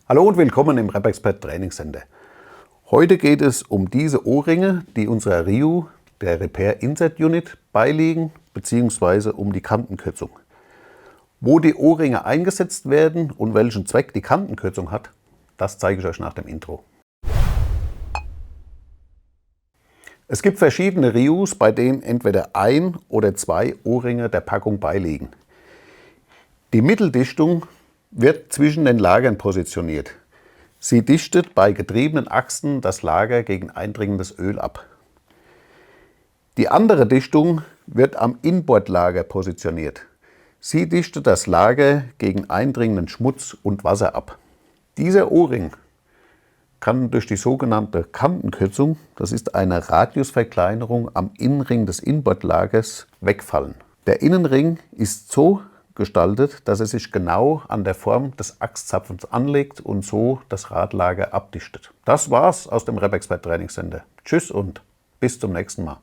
Hallo und willkommen im Repexpert Trainingscenter. Heute geht es um diese O-Ringe, die unserer RIU, der Repair Insert Unit, beiliegen, bzw. um die Kantenkürzung. Wo die O-Ringe eingesetzt werden und welchen Zweck die Kantenkürzung hat, das zeige ich euch nach dem Intro. Es gibt verschiedene RIUs, bei denen entweder ein oder zwei O-Ringe der Packung beiliegen. Die Mitteldichtung wird zwischen den Lagern positioniert. Sie dichtet bei getriebenen Achsen das Lager gegen eindringendes Öl ab. Die andere Dichtung wird am Inbordlager positioniert. Sie dichtet das Lager gegen eindringenden Schmutz und Wasser ab. Dieser O-Ring kann durch die sogenannte Kantenkürzung, das ist eine Radiusverkleinerung am Innenring des Inbordlagers, wegfallen. Der Innenring ist so gestaltet, dass er sich genau an der Form des Achszapfens anlegt und so das Radlager abdichtet. Das war's aus dem Repexpert Trainingscenter. Tschüss und bis zum nächsten Mal.